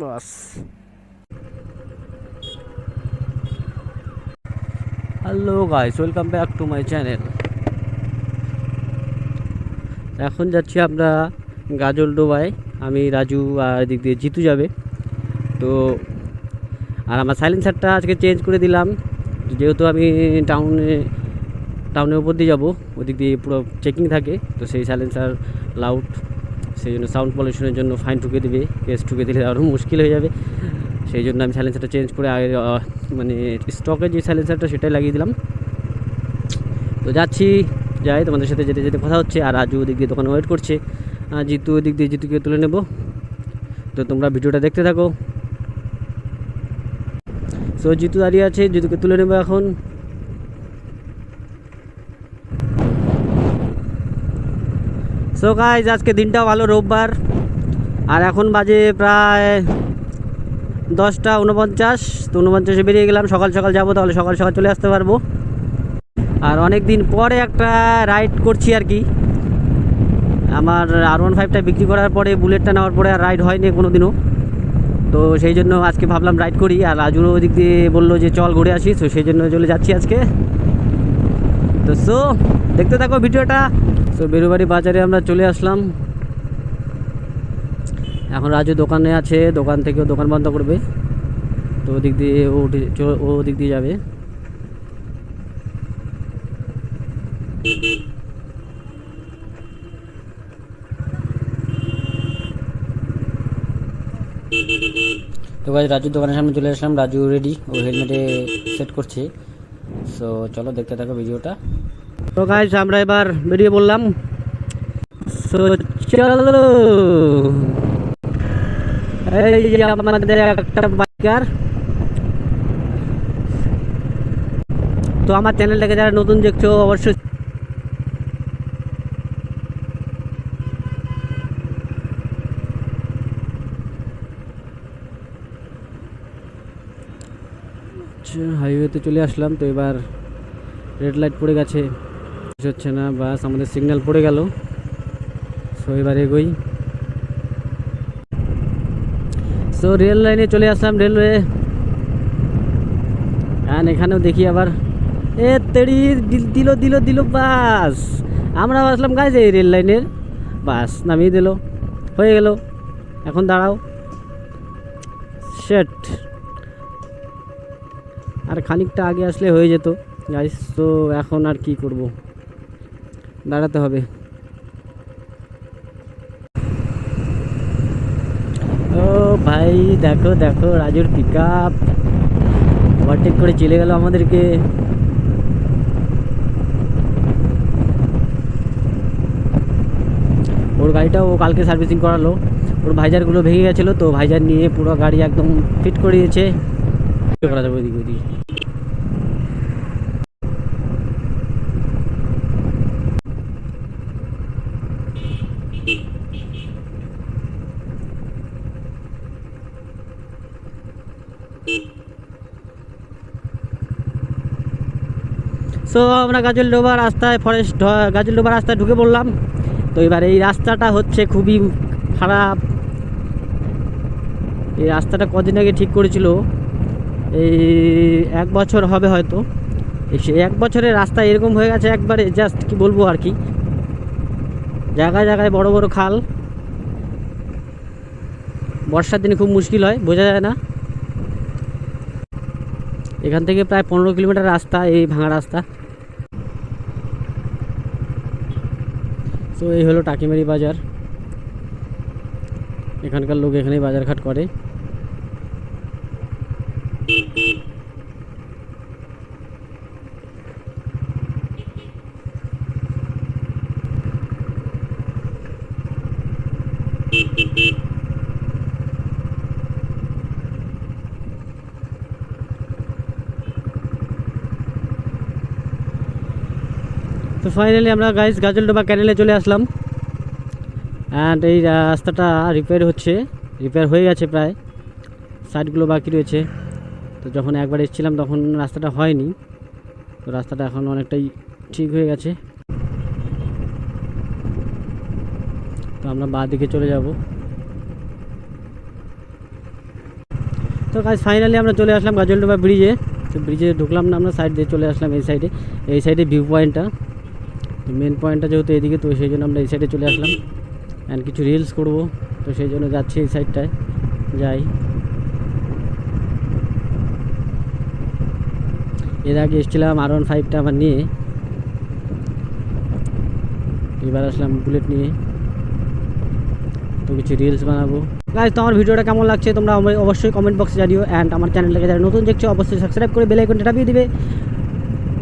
Bus. Hello guys, welcome back to my channel. এখন যাচ্ছি আমরা গাজলডোবায়। আমি, রাজু আর এদিক দিয়ে জিতু যাবে। তো আর আমার সাইলেন্সারটা আজকে চেঞ্জ করে দিলাম, যেহেতু আমি টাউনের উপর দিয়ে যাবো, ওদিক দিয়ে পুরো চেকিং থাকে। তো সেই সাইলেন্সার লাউড, সেই জন্য সাউন্ড পলিউশনের জন্য ফাইন ঠুকে দেবে, কেস ঠুকে দিলে আরও মুশকিল হয়ে যাবে। সেই জন্য আমি সাইলেন্সারটা চেঞ্জ করে আগে মানে স্টকের যে সাইলেন্সারটা সেটাই লাগিয়ে দিলাম। তো যাই তোমাদের সাথে যেতে যেতে কথা হচ্ছে। আর রাজু ওদিক দিয়ে দোকানে ওয়েট করছে, জিতু ওদিক দিয়ে জিতুকে তুলে নেব। তো তোমরা ভিডিওটা দেখতে থাকো। সো জিতু দাঁড়িয়ে আছে, জিতুকে তুলে নেবো এখন। সো গাইজ, আজকে দিনটা ভালো, রোববার। আর এখন বাজে প্রায় 10:49। তো 49-এ বেরিয়ে গেলাম। সকাল সকাল যাবো, তাহলে সকাল সকাল চলে আসতে পারবো। আর অনেক দিন পরে একটা রাইড করছি আর কি। আমার R15টা বিক্রি করার পরে, বুলেটটা নেওয়ার পরে আর রাইড হয়নি কোনো দিনও। তো সেই জন্য আজকে ভাবলাম রাইড করি। আর রাজুরও ওদিক দিয়ে বললো যে চল ঘুরে আসি, তো সেই জন্য চলে যাচ্ছি আজকে। তো দেখতে থাকো ভিডিওটা। তো বেরুবাড়ি বাজারে আমরা চলে আসলাম। এখন রাজু দোকানে আছে, দোকান থেকেও দোকান বন্ধ করবে। তো ওদিক দিয়ে ও ওদিক দিয়ে যাবে। তো গাইজ, রাজুর দোকানের সামনে চলে আসলাম। রাজু রেডি, ও হেলমেটে সেট করছে। সো চলো দেখতে থাকো ভিডিওটা। তো গাইজ, আমরা এবার বেরিয়ে বললাম। সো চলো, এই যে আমাদের একটা বাইকার। তো আমার চ্যানেলটাকে যারা নতুন দেখছো অবশ্যই হাইওয়েতে চলে আসলাম। তো এবার রেড লাইট পড়ে গেছে, হচ্ছে না, বাস আমাদের সিগন্যাল পড়ে গেল। সো এবার এগোই। সো রেল লাইনে চলে আসলাম, রেলওয়ে। আর এখানেও দেখি আবার তেড়ি দিল বাস। আমরা আসলাম গাইজ এই রেল লাইনের, বাস নামিয়ে দিল, হয়ে গেল। এখন দাঁড়াও, শেট। আর খানিকটা আগে আসলে হয়ে যেত গাইজ। তো এখন আর কি করব, দাঁড়াতে হবে। ও ভাই, দেখো দেখো রাজুর পিক আপ ওভারটেক করে চলে গেল আমাদেরকে। ওর গাড়িটা ও কালকে সার্ভিসিং করালো। ওর ভাইজারগুলো ভেঙে গেছিলো, তো ভাইজার নিয়ে পুরো গাড়ি একদম ফিট করিয়েছে। করা যাবে ওইদিকে ওইদিকে। সো আমরা গাজলডোবা রাস্তায় গাজলডোবা রাস্তায় ঢুকে পড়লাম। তো এবার এই রাস্তাটা হচ্ছে খুবই খারাপ। এই রাস্তাটা কদিন আগে ঠিক করেছিল, এই 1 বছর হবে হয়তো। এই 1 বছরের রাস্তা এরকম হয়ে গেছে একবারে, জাস্ট কি বলবো আর কি। জায়গায় জায়গায় বড় বড় খাল। বর্ষার দিনে খুব মুশকিল হয়, বোঝা যায় না। এখান থেকে প্রায় 15 কিলোমিটার রাস্তা, এই ভাঙা রাস্তা। তো এই হলো টাকিমারি বাজার। এখানকার লোক এখানেই বাজারঘাট করে। তো ফাইনালি আমরা গাইজ গাজলডোবা ক্যানেলে চলে আসলাম। অ্যান্ড এই রাস্তাটা রিপেয়ার হয়ে গেছে, প্রায় সাইডগুলো বাকি রয়েছে। তো যখন একবার এসেছিলাম তখন রাস্তাটা হয়নি, তো রাস্তাটা এখন অনেকটাই ঠিক হয়ে গেছে। তো আমরা বাঁ দিকে চলে যাব। তো গাইস ফাইনালি আমরা চলে আসলাম গাজলডোবা ব্রিজে। তো ব্রিজে ঢুকলাম না, আমরা সাইড দিয়ে চলে আসলাম এই সাইডে ভিউ পয়েন্টটা। তো মেন পয়েন্টটা যেহেতু এদিকে, তো সেই জন্য আমরা এই সাইডে চলে আসলাম অ্যান্ড কিছু রিলস করব, তো সেই জন্য যাচ্ছি এই সাইডটায় যাই। এর আগে এসেছিলাম R15টা আমার নিয়ে, এবার আসলাম বুলেট নিয়ে, তো কিছু রিলস বানাবো। গাইস তো আমার ভিডিওটা কেমন লাগছে তোমরা অবশ্যই কমেন্ট বক্সে জানিও, অ্যান্ড আমার চ্যানেলটাকে যারা নতুন দেখছো অবশ্যই সাবস্ক্রাইব করে বেল আইকনটা টাপিয়ে দিবে,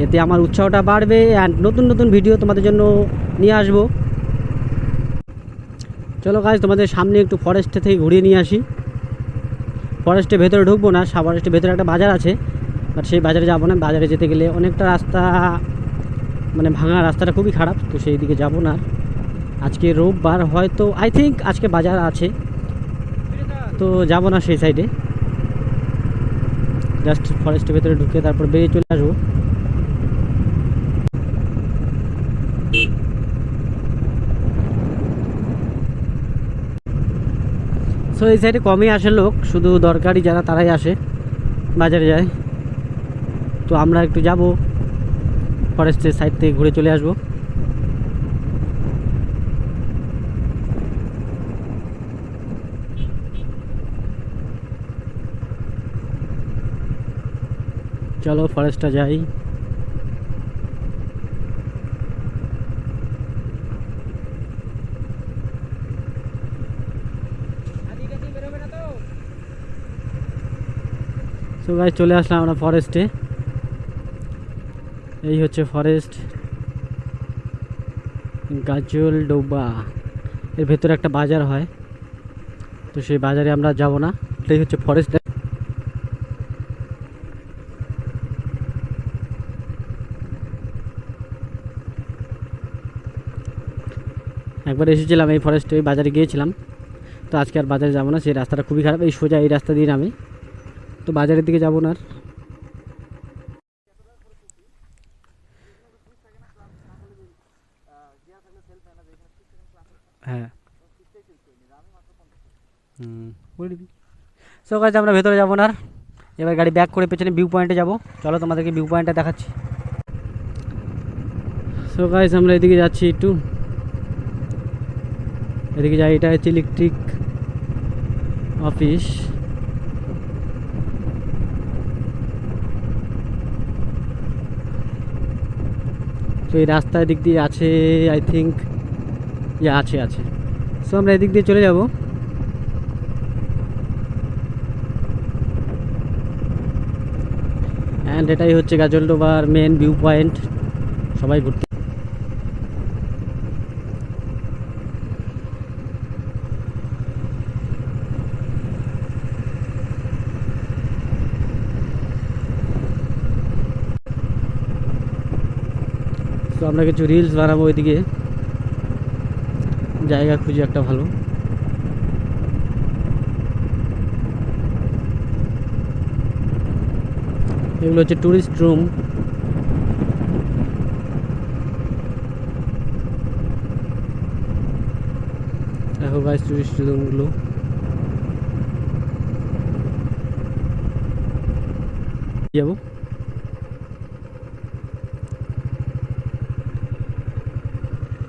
এতে আমার উৎসাহটা বাড়বে অ্যান্ড নতুন নতুন ভিডিও তোমাদের জন্য নিয়ে আসবো। চলো গাইস তোমাদের সামনে একটু ফরেস্টে থেকে ঘুরিয়ে নিয়ে আসি। ফরেস্টের ভেতরে ঢুকবো না, ফরেস্টের ভেতরে একটা বাজার আছে, বাট সেই বাজারে যাবো না। বাজারে যেতে গেলে অনেকটা রাস্তা, মানে ভাঙা রাস্তাটা খুবই খারাপ, তো সেই দিকে যাবো না। আজকে রোববার, হয়তো আই থিঙ্ক আজকে বাজার আছে, তো যাবো না সেই সাইডে। জাস্ট ফরেস্টের ভেতরে ঢুকে তারপর বেরিয়ে চলে আসবো। সো এই সাইডে কমই আসে লোক, শুধু দরকারি যারা তারাই আসে, বাজারে যায়। তো আমরা একটু যাব ফরেস্টের সাইড থেকে ঘুরে চলে আসবো। চলো ফরেস্টটা যাই। সো গাইস চলে আসলাম আমরা ফরেস্টে। এই হচ্ছে ফরেস্ট গাজলডোবা, এর ভেতরে একটা বাজার হয়, তো সেই বাজারে আমরা যাব না। এটাই হচ্ছে ফরেস্ট। একবার এসেছিলাম এই ফরেস্টে, ওই বাজারে গিয়েছিলাম, তো আজকে আর বাজারে যাবো না, সেই রাস্তাটা খুবই খারাপ। এই সোজা এই রাস্তা দিয়ে নামি, তো বাজারের দিকে যাবো না আর। হ্যাঁ বলে দিবি। সো গাইস আমরা ভেতরে যাবো না আর, এবার গাড়ি ব্যাক করে পেছনে ভিউ পয়েন্টে যাবো। চলো তোমাদেরকে ভিউ পয়েন্টটা দেখাচ্ছি। সো গাইস আমরা এদিকে যাচ্ছি, একটু এদিকে যাই। এটা হচ্ছে ইলেকট্রিক অফিস। তো এই রাস্তার দিক দিয়ে আছে আই থিঙ্ক, আছে। সো আমরা এদিক দিয়ে চলে যাব। অ্যান্ড এটাই হচ্ছে গাজলডোবার মেন ভিউ পয়েন্ট, সবাই ঘুরতে। তো আমরা কিছু রিলস বানাবো, ওইদিকে জায়গা খুঁজি একটা ভালো। এগুলো হচ্ছে টুরিস্ট রুম। দেখো গাইস টুরিস্ট রুমগুলো। যাবো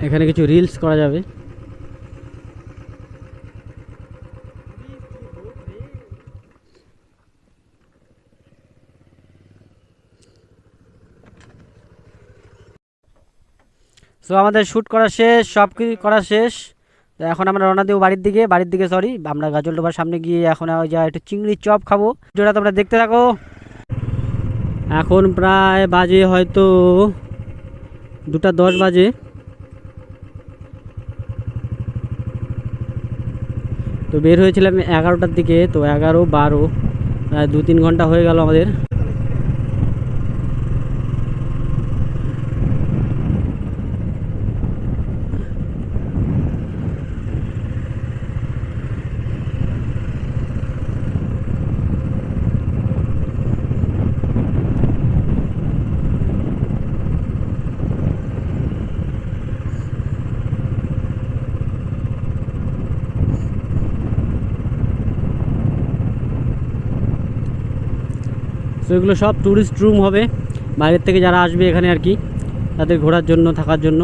এখানে কিছু রিলস করা যাবে। সো আমাদের শ্যুট করা শেষ, সব কিছু করা শেষ। তো এখন আমরা রওনা দেবো বাড়ির দিকে সরি, আমরা গাজলডোবার সামনে গিয়ে এখন ওই যা একটু চিংড়ির চপ খাবো। যেটা তোমরা দেখতে থাকো। এখন প্রায় বাজে হয়তো 2টা 10 বাজে। তো বের হয়েছিলাম 11টার দিকে, তো 11, 12 প্রায় 2-3 ঘন্টা হয়ে গেল আমাদের। সো এগুলো সব ট্যুরিস্ট রুম হবে, বাইরের থেকে যারা আসবে এখানে আর কি, তাদের ঘোরার জন্য, থাকার জন্য।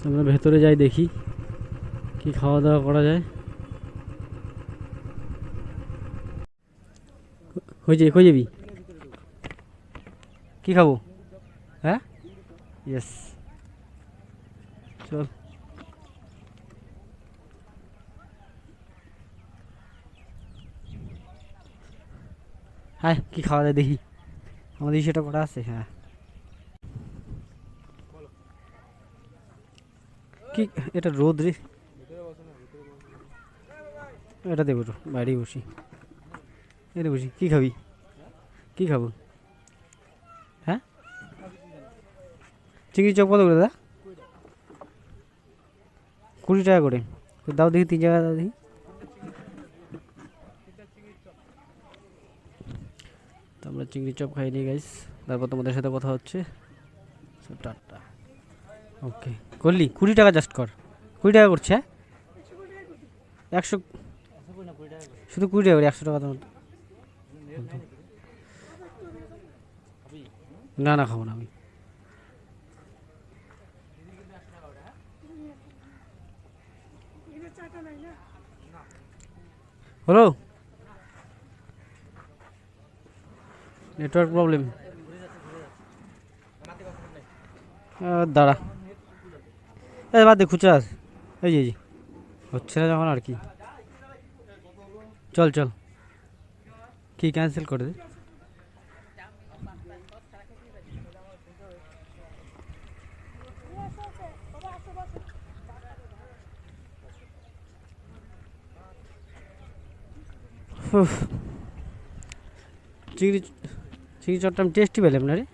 আমরা ভেতরে যাই, দেখি কি খাওয়া দাওয়া করা যায়। কই যাবি, কি খাবো? হ্যাঁ, ইয়েস, চল। হ্যাঁ, কি খাওয়া যায় দেখি, আমাদের সেটা করা আছে। হ্যাঁ, কি এটা রোদ রে, এটা দেবো, বাইরেই বসি, এটা বসি। কি খাবি, কি খাবো? হ্যাঁ, চিংড়ি চপ কত করে দাদা? 20 টাকা করে। দাও দেখি, 3 জায়গা দাও দেখি। তো আমরা চিংড়ি চপ খাই নি গাইস, তারপর তোমাদের সাথে কথা হচ্ছে। টাটা। ওকে, করলি 20 টাকা জাস্ট কর, 20 টাকা করছে। 100 শুধু 20 টাকা করে, 100 টাকা দাম। না না, খাবো না আমি। হলো, নেটওয়ার্ক প্রবলেম, দাঁড়া, এই বাদ দে, খুচরা এই যে হচ্ছে না যখন আর কি। চল চল, কি ক্যান্সেল করে দে। চিংড়ি চিংড়ি চটটা আমি টেস্টি পেলাম না রে।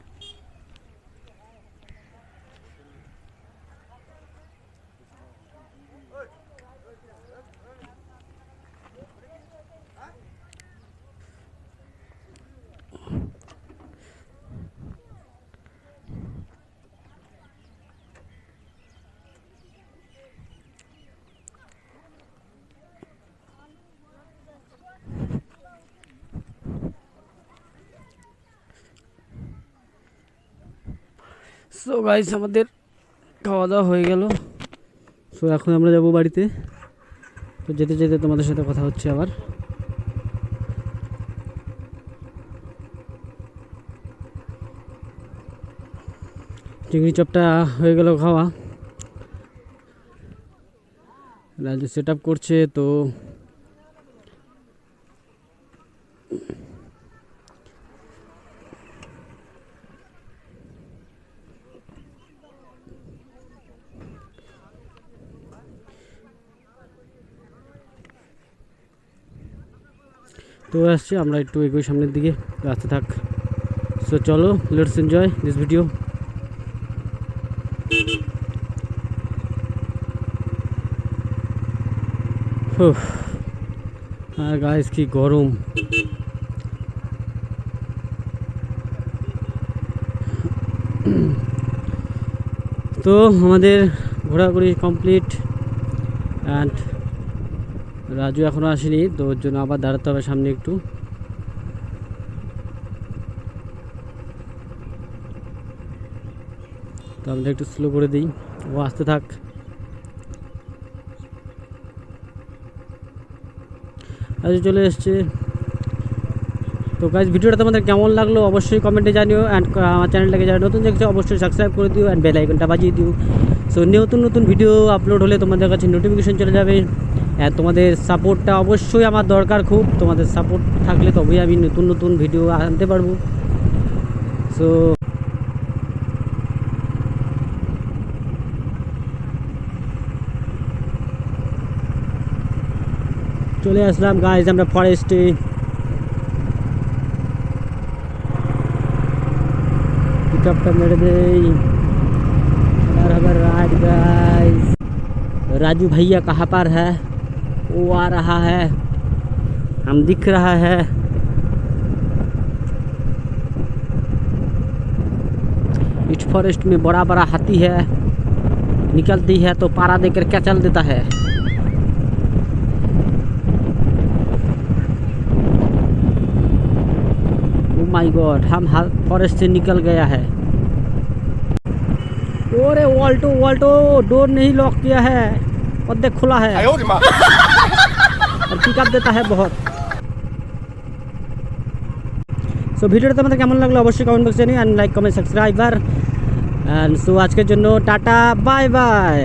সো গাইস, আমাদের খাওয়া দাওয়া হয়ে গেল। সো এখন আমরা যাব বাড়িতে। তো যেতে যেতে তোমাদের সাথে কথা হচ্ছে আবার। চিংড়ি চপটা হয়ে গেল খাওয়া, রাজু সেট আপ করছে। তো আসছি আমরা একটু এগোই সামনের দিকে, রাস্তা থাক। সো চলো, লেটস এনজয় দিস ভিডিও। আর গাইস কি গরম, তো আমাদের ঘোরাঘুরি কমপ্লিট অ্যান্ড রাজু এখনও আসেনি, তো ওর জন্য আবার দাঁড়াতে হবে সামনে একটু। তো আমরা একটু স্লো করে দিই, ও আসতে থাক। রাজু চলে এসছে। তো গাইজ, ভিডিওটা তোমাদের কেমন লাগলো অবশ্যই কমেন্টে জানিও, অ্যান্ড আমার চ্যানেলটাকে যারা নতুন দেখছো অবশ্যই সাবস্ক্রাইব করে দিও অ্যান্ড বেল আইকনটা বাজিয়ে দিও। সো নতুন নতুন ভিডিও আপলোড হলে তোমাদের কাছে নোটিফিকেশন চলে যাবে। অ্যান্ড তোমাদের সাপোর্টটা অবশ্যই আমার দরকার খুব, তোমাদের সাপোর্ট থাকলে তবেই আমি নতুন নতুন ভিডিও আনতে পারবো। সো চলে আসলাম গাইজ আমরা ফরেস্টে। পিকআপটা মেরে দেই, আর আবার माय गाइस, राजू भैया कहाँ पर है? वो आ रहा है, हम दिख रहा है। इस फॉरेस्ट में बड़ा बड़ा हाथी है, निकलती है तो पारा देकर क्या चल देता है। ओ माय गॉड, हम फॉरेस्ट से निकल गया है। ओरे वॉल्टो वॉल्टो, डोर नहीं लॉक किया है और देख खुला है और पिकअप देता है बहुत। সো ভিডিওটা তোমাদের কেমন লাগলো অবশ্যই কমেন্ট বক্সে জানিও, and like comment subscriber. And so আজকের জন্য টাটা, বাই বাই।